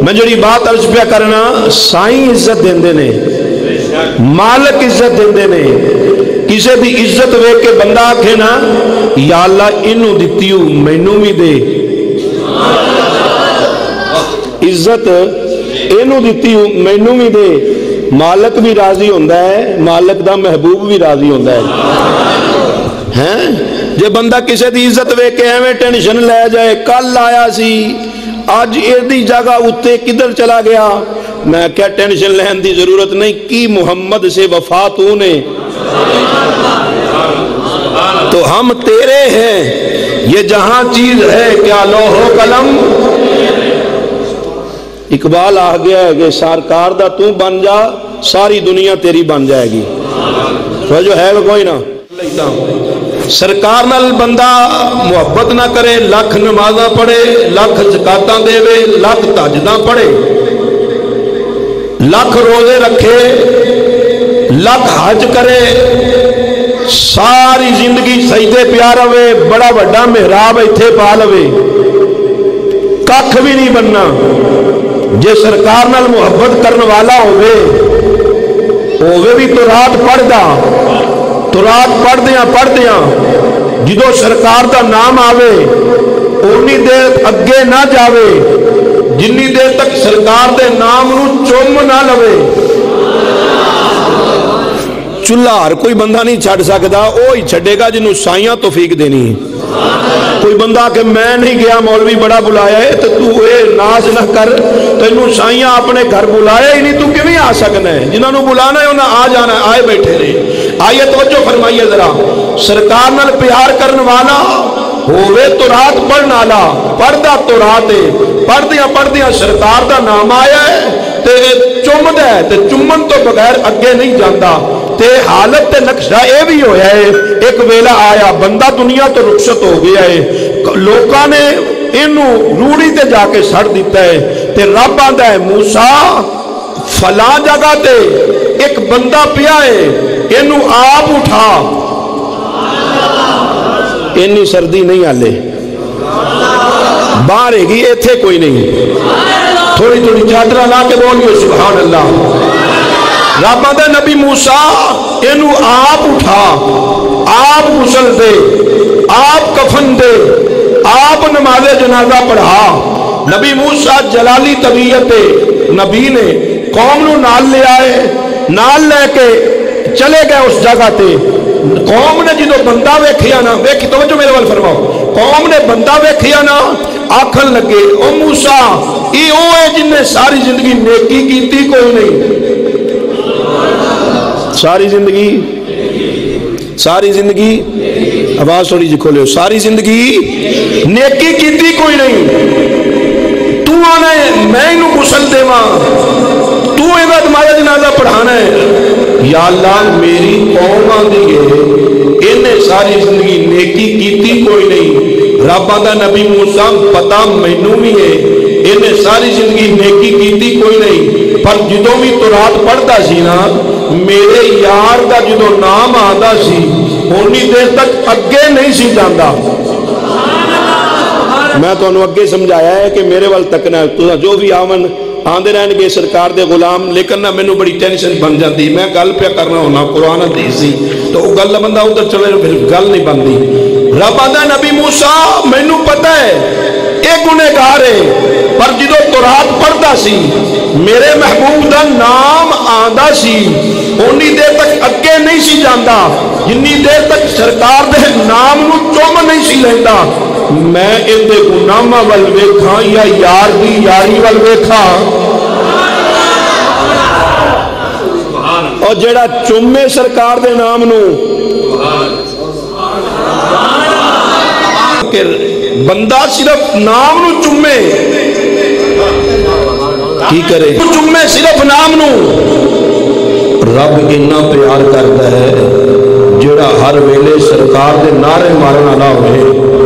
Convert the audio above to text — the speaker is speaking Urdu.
میں جڑی بات عرض پہ کرنا، سائیں عزت دیندے نے، مالک عزت دیندے نے. کسے دی عزت ویکھ کے بندہ آکھے نا یا اللہ انہوں دتی ہو مینوں بھی دے، عزت انہوں دتی ہو مینوں بھی دے، مالک بھی راضی ہوندا ہے، مالک دا محبوب بھی راضی ہوندا ہے. ہیں جے بندہ کسے دی عزت ویکھ کے ایویں ٹینشن لے جائے، کل آیا سی آج ایدی جگہ اتے کدھر چلا گیا، میں کیا ٹینشن لین دی ضرورت نہیں، کی محمد سے وفا تو نے، تو ہم تیرے ہیں، یہ جہاں چیز ہے کیا لوح و قلم. اقبال آ گیا ہے کہ سرکار دا تو بن جا ساری دنیا تیری بن جائے گی. جو ہے وہ کوئی نہ سرکار نال بندہ محبت نہ کرے، لکھ نمازاں پڑھے، لکھ زکاتاں دے، لکھ تہجداں پڑھے، لکھ روزے رکھے، لکھ حج کرے، ساری زندگی سجدے پیا رہے، بڑا بڑا محراب ایتھے پا لوے، ککھ بھی نہیں بننا. جے سرکار نال محبت کرن والا ہوئے بھی تو رات پڑھدا، تو رات پڑھ دیاں جدو سرکار دا نام آوے اونی دیر اگے نہ جاوے جنی دیر تک سرکار دے نام نو چوم نہ لوے. چولہا ہر کوئی بندہ نہیں چھڑ سکتا، وہی چھڑے گا جنہوں سائیاں توفیق دینی ہے. کوئی بندہ کہ میں نہیں گیا مولوی بڑا بلایا ہے تو اے ناز نہ کر، تو انہوں سائیاں اپنے گھر بلایا ہی نہیں، تو کیویں آ سکنا ہے؟ جنہوں نے بلانا ہے انہوں آ جانا ہے، آئے بیٹھے رہے. آئیے توجہ فرمائیے ذرا، سرکار نال پیار کرن والا ہووے تو رات پڑھن والا، پڑھدا تو رات ہے، پڑھدیاں سرکار دا نام آیا ہے تے چومدا ہے تے چومن تو بغیر اگے نہیں جاندا. تے حالت تے نقشہ اے بھی ہویا ہے، ایک ویلا آیا بندہ دنیا تو رخصت ہو گیا ہے، لوکاں نے انہوں روڑی تے جا کے سڑ دیتا ہے، تے رب آندا ہے موسیٰ فلاں جگہ تے ایک بندہ پیا ہے، انہوں آپ اٹھا. انی سردی نہیں آلے باہر ہے گی، ایتھے کوئی نہیں، تھوڑی تھوڑی چادرہ لا کے بولیے سبحان اللہ. رب آندا نبی موسیٰ انہوں آپ اٹھا، آپ غسل دے، آپ کفن دے، آپ نماز جنازہ پڑھا. نبی موسیٰ جلالی طبیعت نبی نے قوم نو نال لے آئے، نال لے کے چلے گئے اس جگہ تے. قوم نے جدو بندہ ویکھیا نا، ویکھی توجہ میرے وال فرماؤ، قوم نے بندہ ویکھیا نا آکھن لگے او موسیٰ یہ او ہے جن نے ساری زندگی نیکی کیتی کوئی نہیں، ساری زندگی آواز تھوڑی جی کھولے، ساری زندگی نیکی کیتی کوئی نہیں. تو آنا ہے میں انہوں غسل دیواں، تو ایدہ تمہارا جنازہ پڑھانا ہے. یا اللہ میری قوم آندی ہے انہیں ساری زندگی نیکی کیتی کوئی نہیں. رب آندا نبی موسیٰ پتہ مینوں بھی ہے انہیں ساری زندگی نیکی کیتی کوئی نہیں، پر جدوں بھی تو رات پڑھتا سی نا میرے یار دا جدو نام آندا سی اونی دیر تک اگے نہیں سی جاندا. میں تو انہوں اگے سمجھایا ہے کہ میرے وال تکنا تو جو بھی آمن آندے رہن گے سرکار دے غلام، لیکن نہ میں بڑی ٹینشن بن جاتی. میں گل پہ کرنا ہونا قرآن حدیث تو وہ گل بندہ ادھر چلے پھر گل نہیں بنتی. رب آندا نبی موسیٰ مینوں پتہ ہے اے گنہگار ہے، پر جدو تو رات پڑھتا سی میرے محبوب دا نام آندا سی اونی دیر تک اگے نہیں سی جاندا جنی دیر تک سرکار دے نام نو چوم نہیں سی لیندا. میں ان دے گناہاں ول ویکھاں یا یار دی یاری ول ویکھاں؟ اور جڑا چومے سرکار دے نام نو کہ بندہ صرف نام نو چومے کی کرے، چومے صرف نام نو. رب اتنا پیار کرتا ہے جڑا ہر ویلے سرکار دے نعرے مارن والا ہوئے.